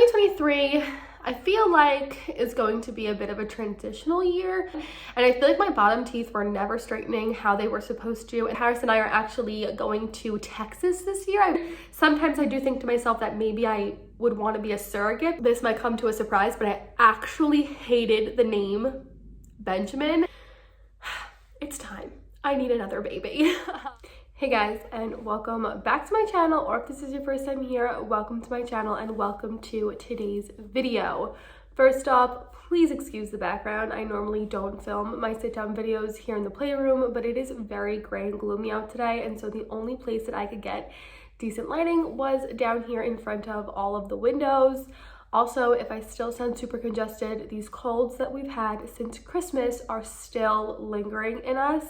2023, I feel like is going to be a bit of a transitional year, and I feel like my bottom teeth were never straightening how they were supposed to. And Harris and I are actually going to Texas this year. Sometimes I do think to myself that maybe I would want to be a surrogate. This might come to a surprise, but I actually hated the name Benjamin. It's time. I need another baby. Hey guys, and welcome back to my channel, or if this is your first time here, welcome to my channel and welcome to today's video. First off, please excuse the background. I normally don't film my sit-down videos here in the playroom, but it is very gray and gloomy out today, and so the only place that I could get decent lighting was down here in front of all of the windows. Also, if I still sound super congested, these colds that we've had since Christmas are still lingering in us.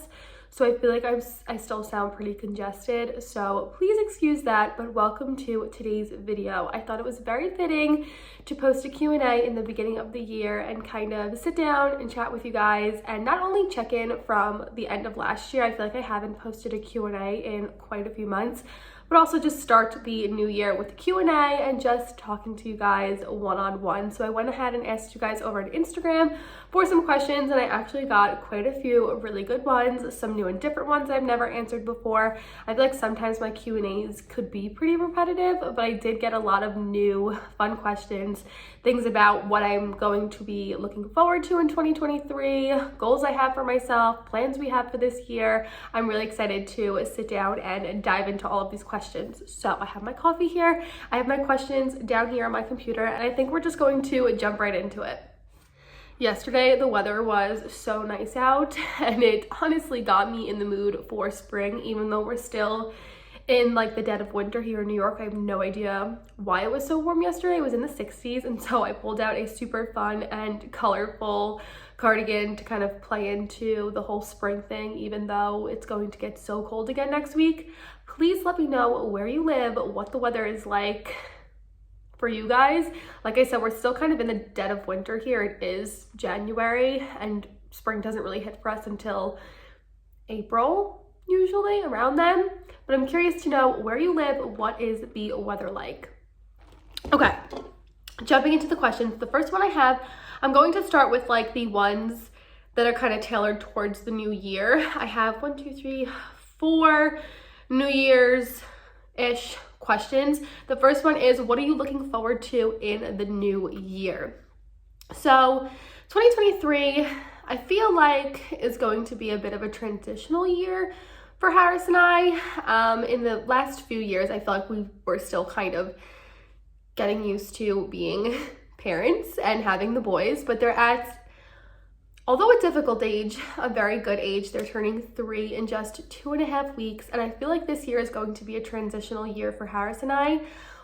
So I feel like I still sound pretty congested, so please excuse that, but welcome to today's video. I thought it was very fitting to post a Q&A in the beginning of the year and kind of sit down and chat with you guys, and not only check in from the end of last year. I feel like I haven't posted a Q&A in quite a few months, but also just start the new year with a Q&A and just talking to you guys one-on-one. So I went ahead and asked you guys over on Instagram for some questions, and I actually got quite a few really good ones, some new and different ones I've never answered before. I feel like sometimes my Q&As could be pretty repetitive, but I did get a lot of new fun questions, things about what I'm going to be looking forward to in 2023, goals I have for myself, plans we have for this year. I'm really excited to sit down and dive into all of these questions. So I have my coffee here, I have my questions down here on my computer, and I think we're just going to jump right into it. Yesterday, the weather was so nice out, and it honestly got me in the mood for spring, even though we're still in like the dead of winter here in New York. I have no idea why it was so warm yesterday. It was in the 60s, and so I pulled out a super fun and colorful cardigan to kind of play into the whole spring thing, even though it's going to get so cold again next week. Please let me know where you live, what the weather is like for you guys. Like I said, we're still kind of in the dead of winter here. It is January, and spring doesn't really hit for us until April, usually around then. But I'm curious to know where you live, what is the weather like? Okay, jumping into the questions. The first one I have, I'm going to start with like the ones that are kind of tailored towards the new year. I have 1, 2, 3, 4 New Year's-ish questions. The first one is, what are you looking forward to in the new year? So 2023, I feel like is going to be a bit of a transitional year for Harris and I. In the last few years, I feel like we were still kind of getting used to being parents and having the boys, but they're at, although a difficult age, a very good age. They're turning 3 in just 2.5 weeks, and I feel like this year is going to be a transitional year for Harris and I.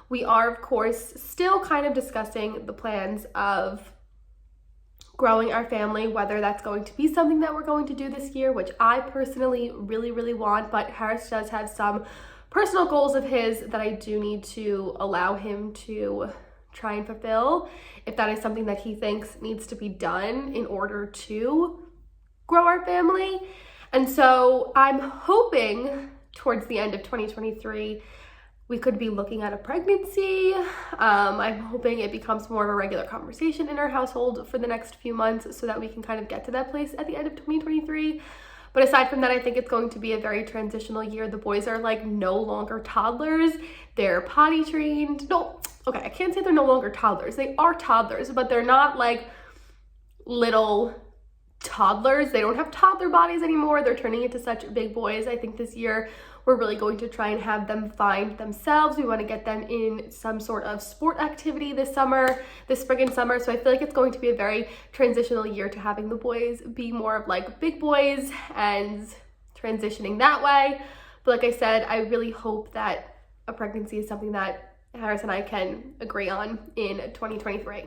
We are, of course, still kind of discussing the plans of growing our family, whether that's going to be something that we're going to do this year, which I personally really want, but Harris does have some personal goals of his that I do need to allow him to try and fulfill, if that is something that he thinks needs to be done in order to grow our family. And so I'm hoping towards the end of 2023 we could be looking at a pregnancy. I'm hoping it becomes more of a regular conversation in our household for the next few months so that we can kind of get to that place at the end of 2023. But aside from that, I think it's going to be a very transitional year. The boys are like no longer toddlers. They're potty trained. No, okay, I can't say they're no longer toddlers. They are toddlers, but they're not like little toddlers. They don't have toddler bodies anymore. They're turning into such big boys. I think this year we're really going to try and have them find themselves. We want to get them in some sort of sport activity this spring and summer. So I feel like it's going to be a very transitional year to having the boys be more of like big boys and transitioning that way. But like I said, I really hope that a pregnancy is something that Harris and I can agree on in 2023.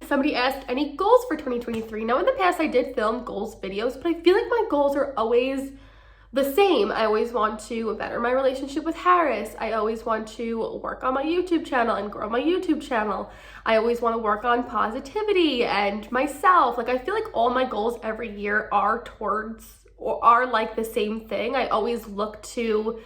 Somebody asked, any goals for 2023? Now, in the past, I did film goals videos, but I feel like my goals are always the same. I always want to better my relationship with Harris. I always want to work on my YouTube channel and grow my YouTube channel. I always want to work on positivity and myself. Like, I feel like all my goals every year are towards or are like the same thing. I always look to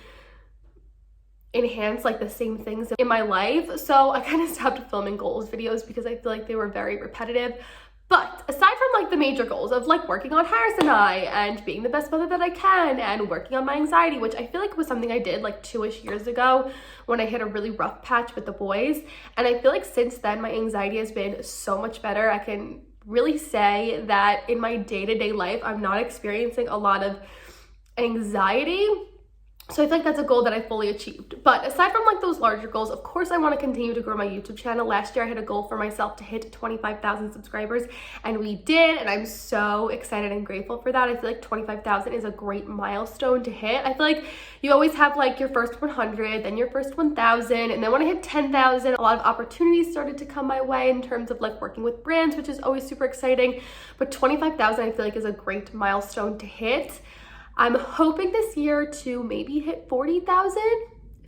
enhance like the same things in my life. So I kind of stopped filming goals videos because I feel like they were very repetitive. But aside from like the major goals of like working on Harris and I and being the best mother that I can and working on my anxiety, which I feel like was something I did like 2-ish years ago when I hit a really rough patch with the boys. And I feel like since then my anxiety has been so much better. I can really say that in my day-to-day life, I'm not experiencing a lot of anxiety. So I feel like that's a goal that I fully achieved. But aside from like those larger goals, of course I want to continue to grow my YouTube channel. Last year I had a goal for myself to hit 25,000 subscribers, and we did, and I'm so excited and grateful for that. I feel like 25,000 is a great milestone to hit. I feel like you always have like your first 100, then your first 1,000, and then when I hit 10,000, a lot of opportunities started to come my way in terms of like working with brands, which is always super exciting. But 25,000 I feel like is a great milestone to hit. I'm hoping this year to maybe hit 40,000.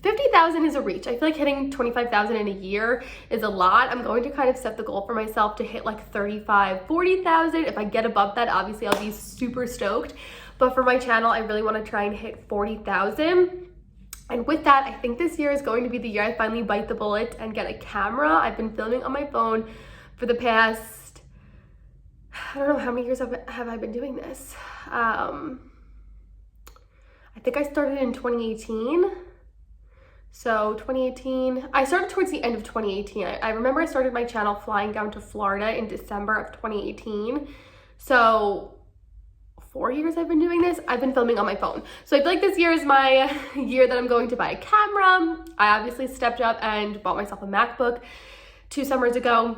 50,000 is a reach. I feel like hitting 25,000 in a year is a lot. I'm going to kind of set the goal for myself to hit like 35, 40,000. If I get above that, obviously I'll be super stoked. But for my channel, I really want to try and hit 40,000. And with that, I think this year is going to be the year I finally bite the bullet and get a camera. I've been filming on my phone for the past, I don't know how many years have I been doing this. I think I started in 2018. So 2018, I started towards the end of 2018. I remember I started my channel flying down to Florida in December of 2018. So 4 years I've been doing this. I've been filming on my phone. So I feel like this year is my year that I'm going to buy a camera. I obviously stepped up and bought myself a MacBook 2 summers ago,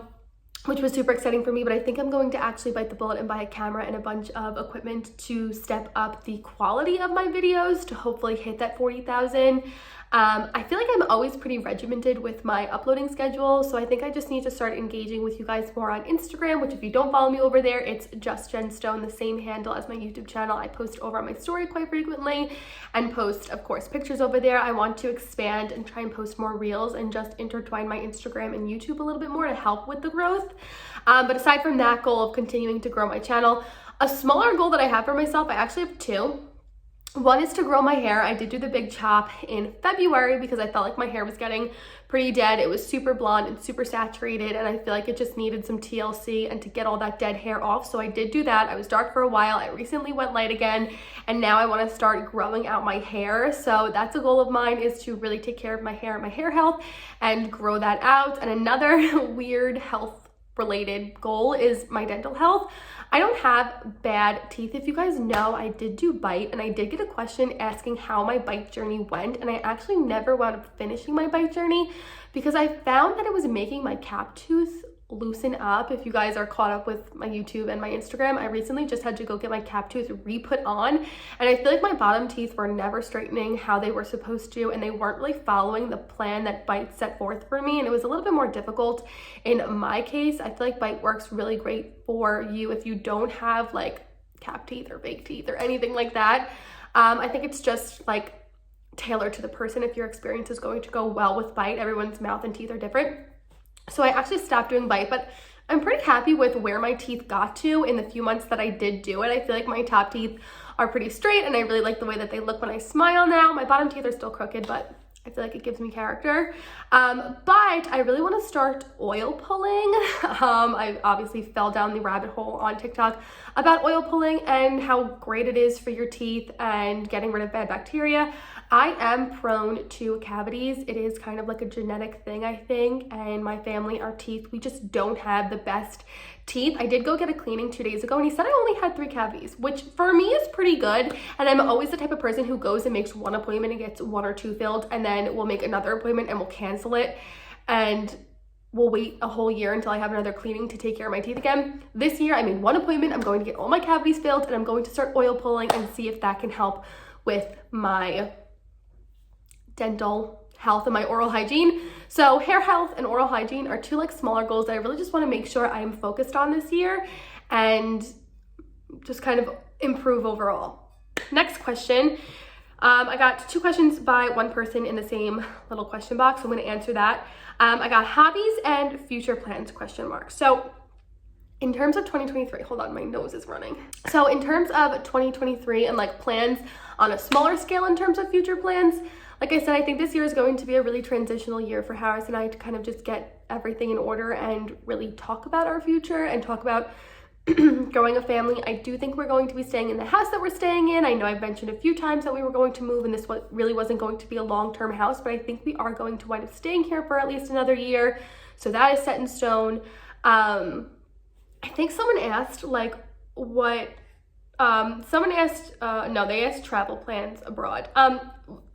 which was super exciting for me, but I think I'm going to actually bite the bullet and buy a camera and a bunch of equipment to step up the quality of my videos to hopefully hit that 40,000. I feel like I'm always pretty regimented with my uploading schedule, so I think I just need to start engaging with you guys more on Instagram, which if you don't follow me over there, it's Just Jen Stone, the same handle as my YouTube channel. I post over on my story quite frequently and post, of course, pictures over there. I want to expand and try and post more reels and just intertwine my Instagram and YouTube a little bit more to help with the growth. But aside from that goal of continuing to grow my channel, a smaller goal that I have for myself, I actually have 2. One is to grow my hair. I did do the big chop in February because I felt like my hair was getting pretty dead. It was super blonde and super saturated, and I feel like it just needed some TLC and to get all that dead hair off. So I did do that. I was dark for a while. I recently went light again, and now I want to start growing out my hair. So that's a goal of mine, is to really take care of my hair and my hair health and grow that out. And another weird health related goal is my dental health. I don't have bad teeth. If you guys know, I did do bite, and I did get a question asking how my bite journey went, and I actually never wound up finishing my bite journey because I found that it was making my cap tooth loosen up. If you guys are caught up with my YouTube and my Instagram, I recently just had to go get my cap tooth re-put on, and I feel like my bottom teeth were never straightening how they were supposed to, and they weren't really following the plan that Bite set forth for me, and it was a little bit more difficult in my case. I feel like Bite works really great for you if you don't have like cap teeth or fake teeth or anything like that. I think it's just like tailored to the person if your experience is going to go well with Bite. Everyone's mouth and teeth are different. So I actually stopped doing Bite, but I'm pretty happy with where my teeth got to in the few months that I did do it. I feel like my top teeth are pretty straight, and I really like the way that they look when I smile now. My bottom teeth are still crooked, but I feel like it gives me character. But I really want to start oil pulling. I obviously fell down the rabbit hole on TikTok about oil pulling and how great it is for your teeth and getting rid of bad bacteria. I am prone to cavities. It is kind of like a genetic thing, I think, and my family, our teeth, we just don't have the best teeth. I did go get a cleaning 2 days ago, and he said I only had 3 cavities, which for me is pretty good. And I'm always the type of person who goes and makes one appointment and gets 1 or 2 filled, and then we'll make another appointment and we'll cancel it, and we'll wait a whole year until I have another cleaning to take care of my teeth again. This year I made 1 appointment. I'm going to get all my cavities filled, and I'm going to start oil pulling and see if that can help with my dental health and my oral hygiene. So hair health and oral hygiene are 2 like smaller goals that I really just want to make sure I am focused on this year and just kind of improve overall. Next question. I got 2 questions by 1 person in the same little question box, so I'm going to answer that. I got hobbies and future plans ? So in terms of 2023, hold on, my nose is running. So in terms of 2023 and like plans on a smaller scale in terms of future plans, like I said, I think this year is going to be a really transitional year for Harris and I to kind of just get everything in order and really talk about our future and talk about growing a family. I do think we're going to be staying in the house that we're staying in. I know I've mentioned a few times that we were going to move and this really wasn't going to be a long-term house, but I think we are going to wind up staying here for at least another year. So that is set in stone. I think someone asked like what someone asked, no, they asked travel plans abroad.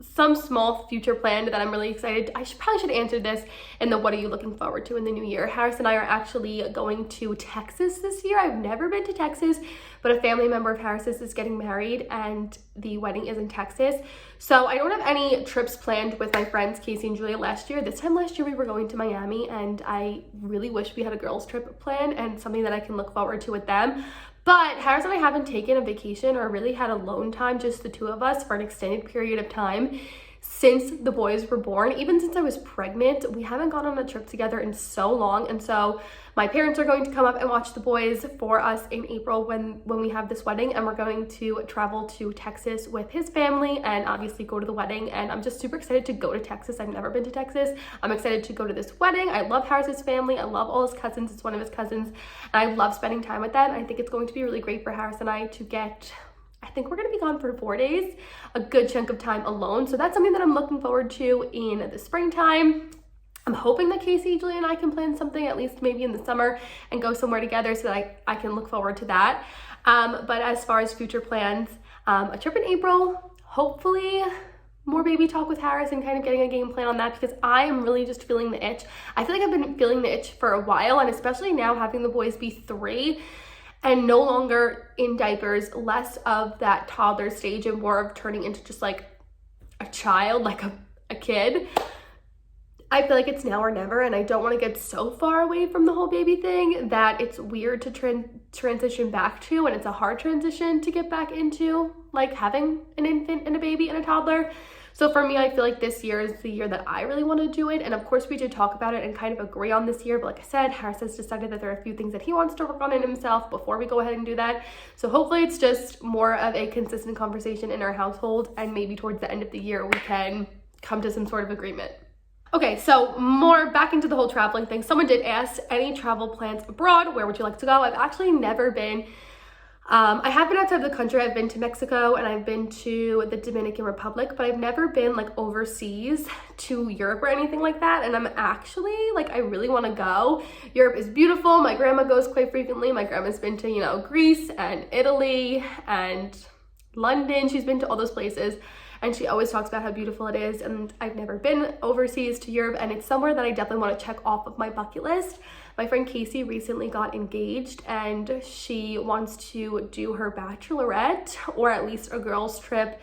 Some small future plan that I'm really excited. Probably should answer this in the what are you looking forward to in the new year. Harris and I are actually going to Texas this year. I've never been to Texas, but a family member of Harris's is getting married and the wedding is in Texas. So I don't have any trips planned with my friends Casey and Julia last year. This time last year we were going to Miami and I really wish we had a girls trip planned and something that I can look forward to with them. But Harris and I haven't taken a vacation or really had alone time, just the two of us, for an extended period of time since the boys were born. Even since I was pregnant, we haven't gone on a trip together in so long. And so my parents are going to come up and watch the boys for us in April when we have this wedding, and we're going to travel to Texas with his family and obviously go to the wedding. And I'm just super excited to go to Texas. I've never been to Texas. I'm excited to go to this wedding. I love Harris's family. I love all his cousins. It's one of his cousins and I love spending time with them. I think it's going to be really great for Harris and I to get, I think we're going to be gone for 4 days, a good chunk of time alone. So that's something that I'm looking forward to in the springtime. I'm hoping that Casey, Julia, and I can plan something at least maybe in the summer and go somewhere together so that I can look forward to that. But as far as future plans, a trip in April, hopefully more baby talk with Harris and kind of getting a game plan on that, because I am really just feeling the itch. I feel like I've been feeling the itch for a while, and especially now having the boys be 3 and no longer in diapers, less of that toddler stage and more of turning into just like a child, like a kid. I feel like it's now or never, and I don't want to get so far away from the whole baby thing that it's weird to transition back to, and it's a hard transition to get back into, like having an infant and a baby and a toddler. So for me, I feel like this year is the year that I really want to do it. And of course we did talk about it and kind of agree on this year. But like I said, Harris has decided that there are a few things that he wants to work on in himself before we go ahead and do that. So hopefully it's just more of a consistent conversation in our household, and maybe towards the end of the year we can come to some sort of agreement. Okay, so more back into the whole traveling thing. Someone did ask, any travel plans abroad? Where would you like to go? I've actually never been. I have been outside of the country. I've been to Mexico and I've been to the Dominican Republic, but I've never been like overseas to Europe or anything like that. And I'm actually like, I really want to go. Europe is beautiful. My grandma goes quite frequently. My grandma's been to, you know, Greece and Italy and London. She's been to all those places. And she always talks about how beautiful it is. And I've never been overseas to Europe, and it's somewhere that I definitely want to check off of my bucket list. My friend Casey recently got engaged and she wants to do her bachelorette, or at least a girls trip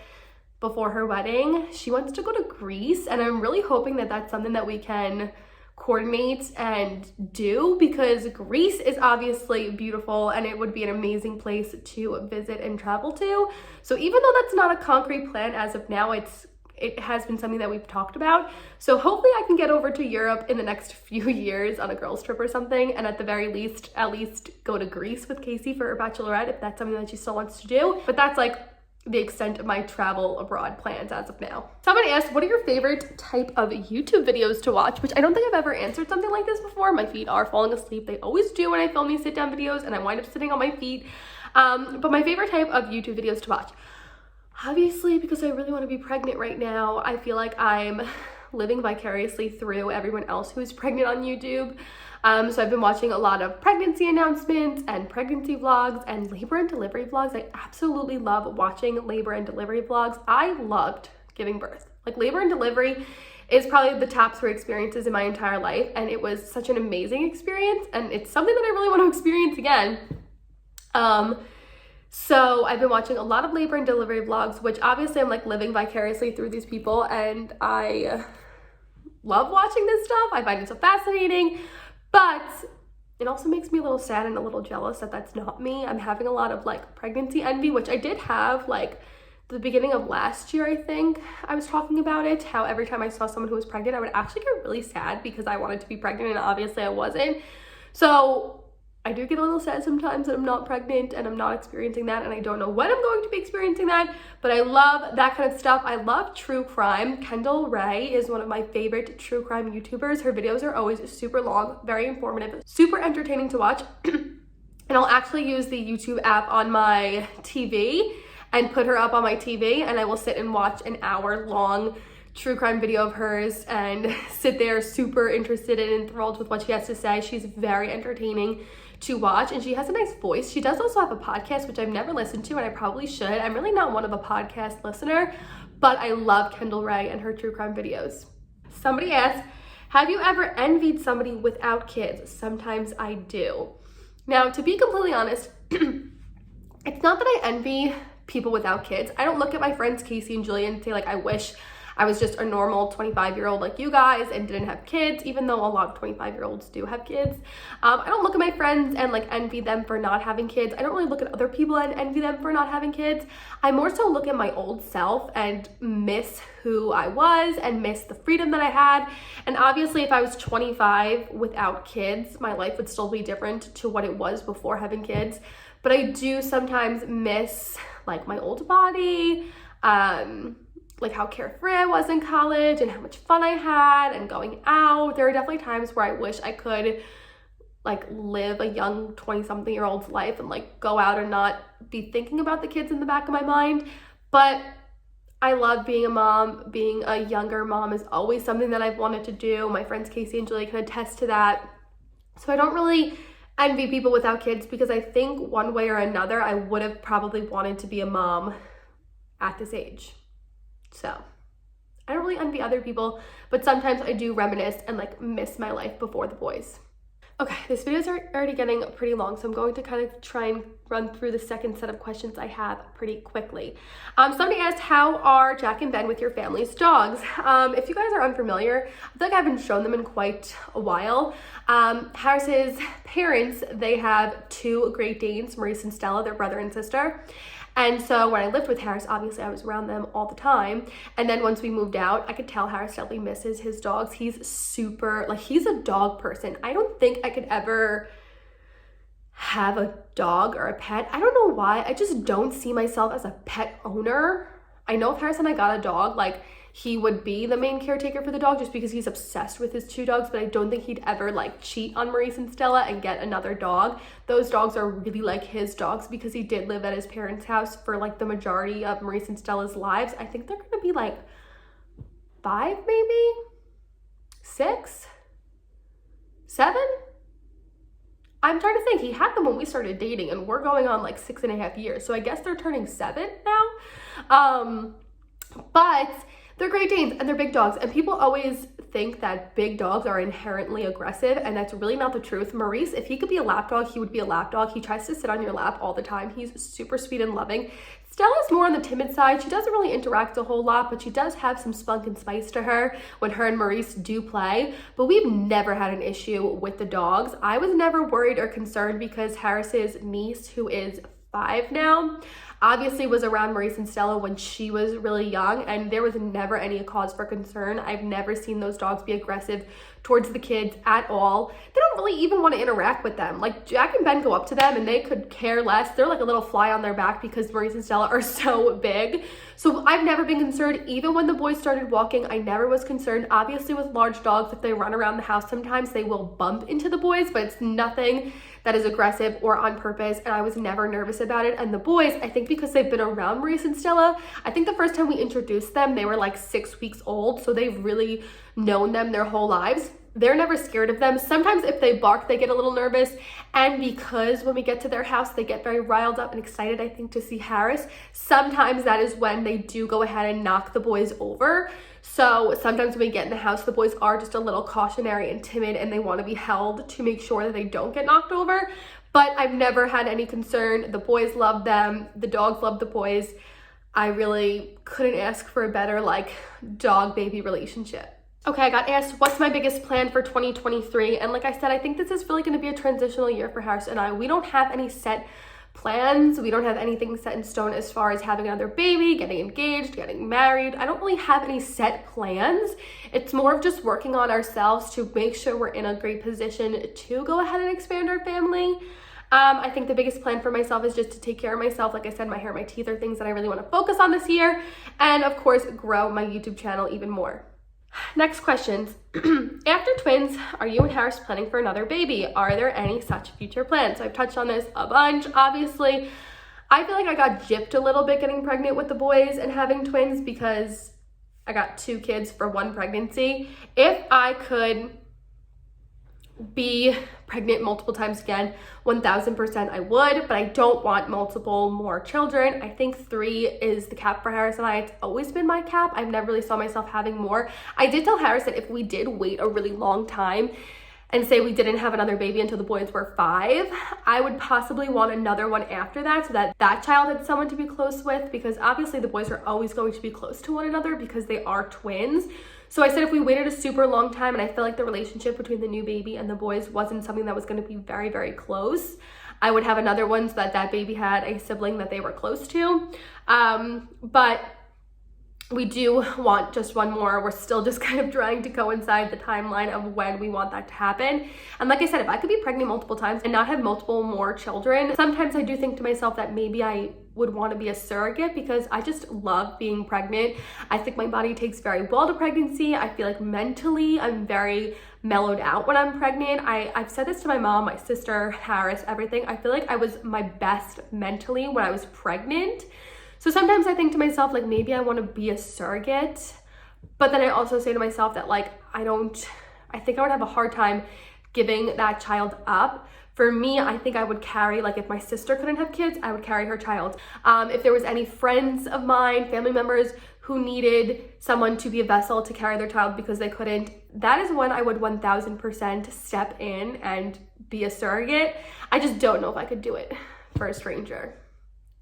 before her wedding. She wants to go to Greece, and I'm really hoping that that's something that we can coordinate and do, because Greece is obviously beautiful and it would be an amazing place to visit and travel to. So even though that's not a concrete plan as of now, it has been something that we've talked about. So hopefully I can get over to Europe in the next few years on a girls trip or something, and at the very least, at least go to Greece with Casey for her bachelorette if that's something that she still wants to do. But that's like the extent of my travel abroad plans as of now. Somebody asked, what are your favorite type of YouTube videos to watch? Which I don't think I've ever answered something like this before. My feet are falling asleep. They always do when I film these sit down videos and I wind up sitting on my feet. But my favorite type of YouTube videos to watch, obviously, because I really want to be pregnant right now, I feel like I'm living vicariously through everyone else who's pregnant on YouTube. So I've been watching a lot of pregnancy announcements and pregnancy vlogs and labor and delivery vlogs. I absolutely love watching labor and delivery vlogs. I loved giving birth. Like, labor and delivery is probably the top 3 experiences in my entire life, and it was such an amazing experience, and it's something that I really want to experience again. So I've been watching a lot of labor and delivery vlogs, which obviously I'm like living vicariously through these people, and I love watching this stuff. I find it so fascinating. But it also makes me a little sad and a little jealous that that's not me. I'm having a lot of like pregnancy envy, which I did have like the beginning of last year. I think I was talking about it, how every time I saw someone who was pregnant, I would actually get really sad because I wanted to be pregnant and obviously I wasn't. So I do get a little sad sometimes that I'm not pregnant and I'm not experiencing that, and I don't know when I'm going to be experiencing that, but I love that kind of stuff. I love true crime. Kendall Rae is one of my favorite true crime YouTubers. Her videos are always super long, very informative, super entertaining to watch. And I'll actually use the YouTube app on my TV and put her up on my TV, and I will sit and watch an hour-long true crime video of hers and sit there super interested and enthralled with what she has to say. She's very entertaining to watch, and she has a nice voice. She does also have a podcast, which I've never listened to, and I probably should. I'm really not one of a podcast listener, but I love Kendall Rae and her true crime videos. Somebody asked, have you ever envied somebody without kids? Sometimes I do. Now, to be completely honest, it's not that I envy people without kids. I don't look at my friends Casey and Julia and say like, I wish I was just a normal 25-year-old like you guys and didn't have kids, even though a lot of 25-year-olds do have kids. I don't look at my friends and like envy them for not having kids. I don't really look at other people and envy them for not having kids. I more so look at my old self and miss who I was and miss the freedom that I had. And obviously if I was 25 without kids, my life would still be different to what it was before having kids. But I do sometimes miss like my old body, like how carefree I was in college and how much fun I had and going out. There are definitely times where I wish I could like live a young 20-something-year-old's life and like go out and not be thinking about the kids in the back of my mind. But I love being a mom. Being a younger mom is always something that I've wanted to do. My friends Casey and Julie can attest to that. So I don't really envy people without kids, because I think one way or another I would have probably wanted to be a mom at this age. So I don't really envy other people, but sometimes I do reminisce and like miss my life before the boys. Okay, this video is already getting pretty long, so I'm going to kind of try and run through the second set of questions I have pretty quickly. Somebody asked, how are Jack and Ben with your family's dogs? If you guys are unfamiliar, I feel like I haven't shown them in quite a while. Harris's parents, they have two Great Danes, Maurice and Stella, their brother and sister. And so when I lived with Harris, obviously I was around them all the time. And then once we moved out, I could tell Harris definitely misses his dogs. He's super, like, he's a dog person. I don't think I could ever have a dog or a pet. I don't know why. I just don't see myself as a pet owner. I know if Harris and I got a dog, like, he would be the main caretaker for the dog just because he's obsessed with his two dogs, but I don't think he'd ever like cheat on Maurice and Stella and get another dog. Those dogs are really like his dogs because he did live at his parents' house for like the majority of Maurice and Stella's lives. I think they're gonna be like 5, maybe 6, 7. I'm trying to think. He had them when we started dating and we're going on like 6.5 years. So I guess they're turning 7 now. But they're Great Danes and they're big dogs, and people always think that big dogs are inherently aggressive, and that's really not the truth. Maurice, if he could be a lap dog, he would be a lap dog. He tries to sit on your lap all the time. He's super sweet and loving. Stella's more on the timid side. She doesn't really interact a whole lot, but she does have some spunk and spice to her when her and Maurice do play. But we've never had an issue with the dogs. I was never worried or concerned because Harris's niece, who is 5 now, obviously was around Maurice and Stella when she was really young, and there was never any cause for concern. I've never seen those dogs be aggressive towards the kids at all. They don't really even want to interact with them. Like, Jack and Ben go up to them and they could care less. They're like a little fly on their back because Maurice and Stella are so big. So I've never been concerned. Even when the boys started walking, I never was concerned. Obviously with large dogs, if they run around the house, sometimes they will bump into the boys, but it's nothing that is aggressive or on purpose, and I was never nervous about it. And the boys, I think because they've been around Maurice and Stella, I think the first time we introduced them, they were like 6 weeks old, so they've really known them their whole lives. They're never scared of them. Sometimes if they bark, they get a little nervous, and because when we get to their house, they get very riled up and excited, I think, to see Harris. Sometimes that is when they do go ahead and knock the boys over. So sometimes when we get in the house, the boys are just a little cautionary and timid, and they want to be held to make sure that they don't get knocked over. But I've never had any concern. The boys love them. The dogs love the boys. I really couldn't ask for a better like dog-baby relationship. Okay, I got asked, what's my biggest plan for 2023? And like I said, I think this is really going to be a transitional year for Harris and I. We don't have any set plans. We don't have anything set in stone as far as having another baby, getting engaged, getting married. I don't really have any set plans. It's more of just working on ourselves to make sure we're in a great position to go ahead and expand our family. I think the biggest plan for myself is just to take care of myself. Like I said, my hair, my teeth are things that I really want to focus on this year. And of course, grow my YouTube channel even more. Next questions. After twins, are you and Harris planning for another baby? Are there any such future plans? So I've touched on this a bunch. Obviously, I feel like I got gypped a little bit getting pregnant with the boys and having twins because I got 2 kids for 1 pregnancy. If I could be pregnant multiple times again, 1000% I would, but I don't want multiple more children. I think 3 is the cap for Harris and I. It's always been my cap. I've never really saw myself having more. I did tell Harris that if we did wait a really long time and say we didn't have another baby until the boys were 5, I would possibly want another one after that so that that child had someone to be close with, because obviously the boys are always going to be close to one another because they are twins. So I said if we waited a super long time and I feel like the relationship between the new baby and the boys wasn't something that was going to be very, very close, I would have another one so that that baby had a sibling that they were close to. But we do want just 1 more. We're still just kind of trying to coincide the timeline of when we want that to happen. And like I said, if I could be pregnant multiple times and not have multiple more children, sometimes I do think to myself that maybe I would want to be a surrogate because I just love being pregnant. I think my body takes very well to pregnancy. I feel like mentally I'm very mellowed out when I'm pregnant. I've said this to my mom, my sister, Harris, everything. I feel like I was my best mentally when I was pregnant. So sometimes I think to myself, like, maybe I want to be a surrogate, but then I also say to myself that, like, I think I would have a hard time giving that child up. For me, I think I would carry, like, if my sister couldn't have kids, I would carry her child. If there was any friends of mine, family members who needed someone to be a vessel to carry their child because they couldn't, that is when I would 1000% step in and be a surrogate. I just don't know if I could do it for a stranger.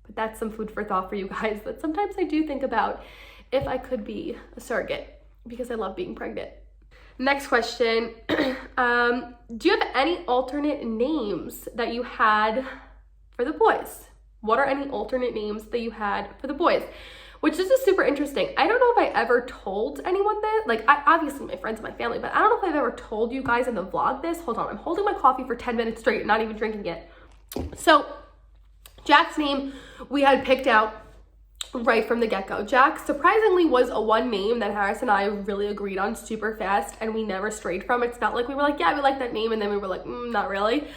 But that's some food for thought for you guys, that sometimes I do think about if I could be a surrogate because I love being pregnant. Next question. Do you have any alternate names that you had for the boys? What are any alternate names that you had for the boys? Which is just super interesting. I don't know if I ever told anyone that. Like, obviously my friends and my family, but I don't know if I've ever told you guys in the vlog this. Hold on, I'm holding my coffee for 10 minutes straight, not even drinking it. So Jack's name we had picked out right from the get-go. Jack surprisingly was a one name that Harris and I really agreed on super fast and we never strayed from. It's not like we were like, yeah, we like that name, and then we were like, not really.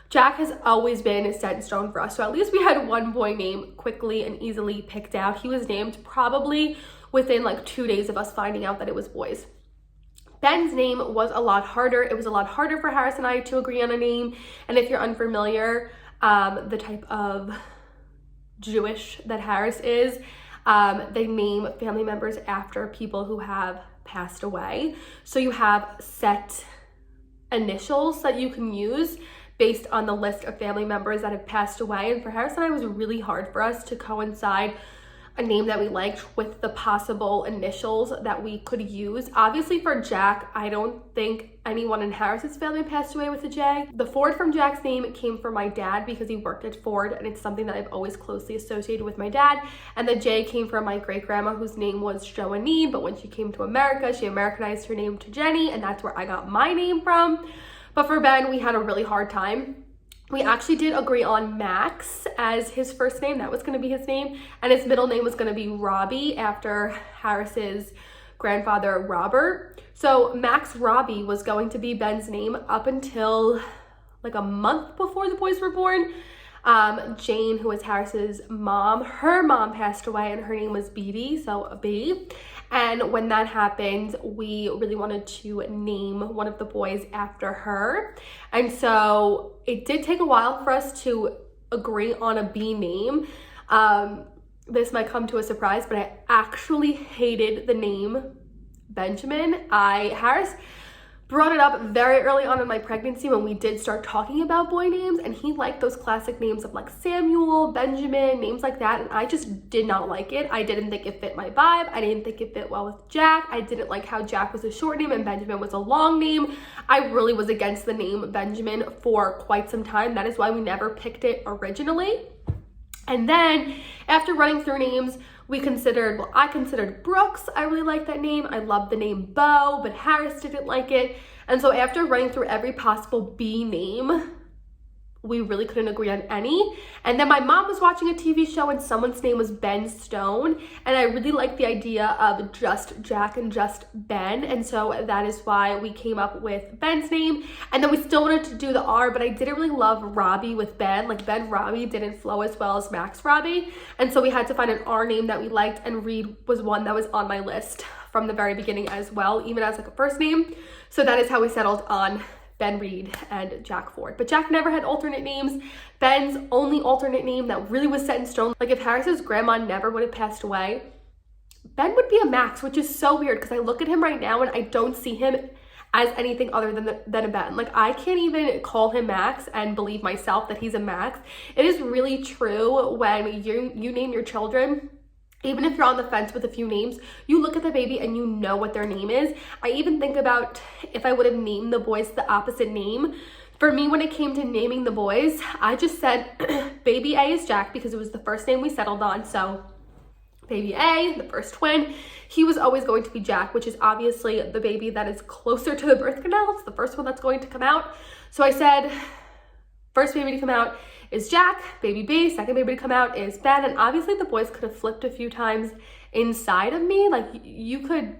Jack has always been set in stone for us, so at least we had one boy name quickly and easily picked out. He was named probably within like 2 days of us finding out that it was boys. Ben's name was a lot harder. It was a lot harder for Harris and I to agree on a name, and if you're unfamiliar, the type of Jewish that Harris is, they name family members after people who have passed away. So you have set initials that you can use based on the list of family members that have passed away. And for Harris and I, it was really hard for us to coincide a name that we liked with the possible initials that we could use. Obviously for Jack, I don't think anyone in Harris's family passed away with a J. The Ford from Jack's name came from my dad because he worked at Ford, and it's something that I've always closely associated with my dad. And the J came from my great-grandma, whose name was Joanine, but when she came to America, she Americanized her name to Jenny, and that's where I got my name from. But for Ben, we had a really hard time. We actually did agree on Max as his first name. That was going to be his name. And his middle name was going to be Robbie, after Harris's grandfather, Robert. So Max Robbie was going to be Ben's name up until like a month before the boys were born. Jane, who was Harris's mom, her mom passed away and her name was Beatty, so B. And when that happened, we really wanted to name one of the boys after her. And so it did take a while for us to agree on a B name. This might come to a surprise, but I actually hated the name Benjamin. Harris brought it up very early on in my pregnancy when we did start talking about boy names, and he liked those classic names of like Samuel, Benjamin, names like that, and I just did not like it. I didn't think it fit my vibe. I didn't think it fit well with Jack. I didn't like how Jack was a short name and Benjamin was a long name. I really was against the name Benjamin for quite some time. That is why we never picked it originally. And then after running through names, I considered Brooks. I really liked that name. I loved the name Bo, but Harris didn't like it. And so after running through every possible B name, we really couldn't agree on any. And then my mom was watching a TV show and someone's name was Ben Stone. And I really liked the idea of just Jack and just Ben. And so that is why we came up with Ben's name. And then we still wanted to do the R, but I didn't really love Robbie with Ben. Like Ben Robbie didn't flow as well as Max Robbie. And so we had to find an R name that we liked, and Reed was one that was on my list from the very beginning as well, even as like a first name. So that is how we settled on Ben Reed and Jack Ford. But Jack never had alternate names. Ben's only alternate name that really was set in stone. Like if Harris's grandma never would have passed away, Ben would be a Max, which is so weird because I look at him right now and I don't see him as anything other than a Ben. Like I can't even call him Max and believe myself that he's a Max. It is really true when you name your children. Even if you're on the fence with a few names, you look at the baby and you know what their name is. I even think about if I would have named the boys the opposite name. For me, when it came to naming the boys, I just said baby A is Jack because it was the first name we settled on. So baby A, the first twin, he was always going to be Jack, which is obviously the baby that is closer to the birth canal. It's the first one that's going to come out. So I said, first baby to come out is Jack, baby B, second baby to come out is Ben. And obviously the boys could have flipped a few times inside of me. Like you could,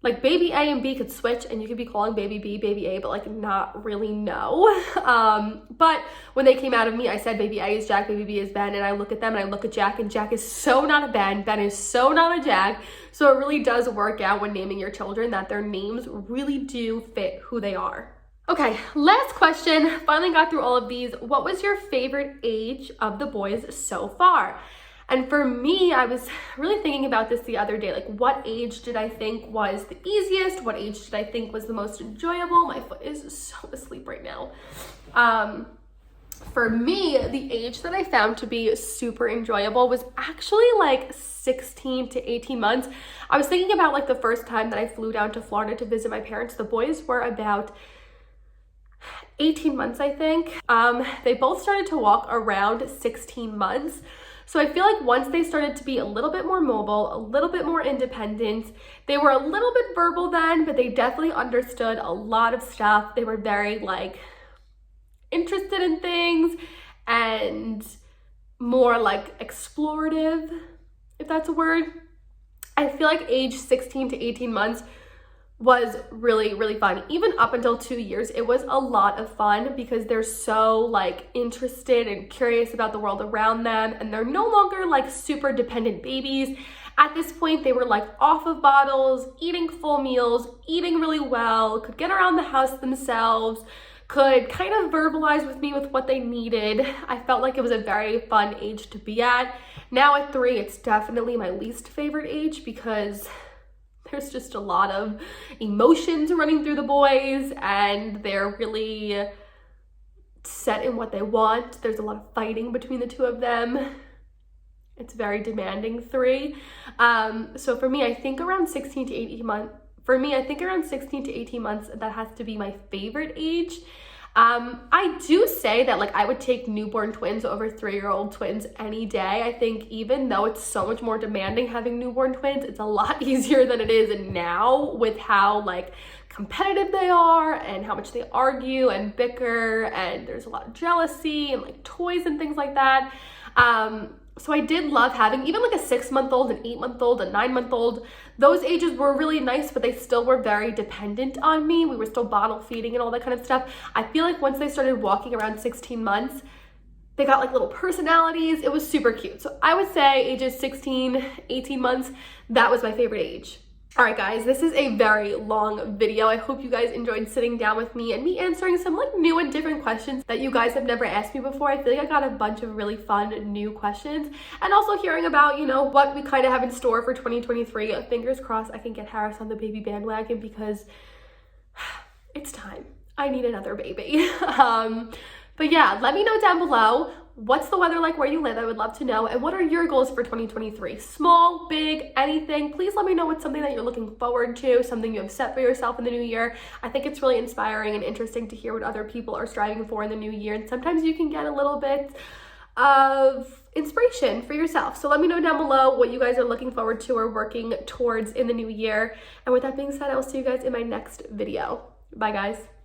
like baby A and B could switch and you could be calling baby B, baby A, but like not really know. But when they came out of me, I said baby A is Jack, baby B is Ben. And I look at them and I look at Jack, and Jack is so not a Ben. Ben is so not a Jack. So it really does work out when naming your children that their names really do fit who they are. Okay, last question. Finally got through all of these. What was your favorite age of the boys so far? And for me, I was really thinking about this the other day. Like, what age did I think was the easiest? What age did I think was the most enjoyable? My foot is so asleep right now. For me, the age that I found to be super enjoyable was actually like 16 to 18 months. I was thinking about like the first time that I flew down to Florida to visit my parents. The boys were about 18 months, I think. They both started to walk around 16 months. So I feel like once they started to be a little bit more mobile, a little bit more independent, they were a little bit verbal then, but they definitely understood a lot of stuff. They were very like interested in things and more like explorative, if that's a word. I feel like age 16 to 18 months was really, really fun. Even up until 2 years, it was a lot of fun because they're so like interested and curious about the world around them, and they're no longer like super dependent babies. At this point, they were like off of bottles, eating full meals, eating really well, could get around the house themselves, could kind of verbalize with me with what they needed. I felt like it was a very fun age to be at. Now at 3, it's definitely my least favorite age because there's just a lot of emotions running through the boys and they're really set in what they want. There's a lot of fighting between the two of them. It's very demanding 3. So for me, I think around 16 to 18 months, that has to be my favorite age. I do say that like I would take newborn twins over 3-year-old twins any day. I think even though it's so much more demanding having newborn twins, it's a lot easier than it is now with how like competitive they are and how much they argue and bicker, and there's a lot of jealousy and like toys and things like that. So I did love having even like a 6-month-old, an 8-month-old, a 9-month-old. Those ages were really nice, but they still were very dependent on me. We were still bottle feeding and all that kind of stuff. I feel like once they started walking around 16 months, they got like little personalities. It was super cute. So I would say ages 16, 18 months, that was my favorite age. All right, guys, this is a very long video. I hope you guys enjoyed sitting down with me and me answering some like new and different questions that you guys have never asked me before. I feel like I got a bunch of really fun new questions, and also hearing about, you know, what we kind of have in store for 2023. Fingers crossed I can get Harris on the baby bandwagon because it's time. I need another baby. But yeah, let me know down below, what's the weather like where you live? I would love to know. And what are your goals for 2023? Small, big, anything. Please let me know what's something that you're looking forward to, something you have set for yourself in the new year. I think it's really inspiring and interesting to hear what other people are striving for in the new year. And sometimes you can get a little bit of inspiration for yourself. So let me know down below what you guys are looking forward to or working towards in the new year. And with that being said, I will see you guys in my next video. Bye guys.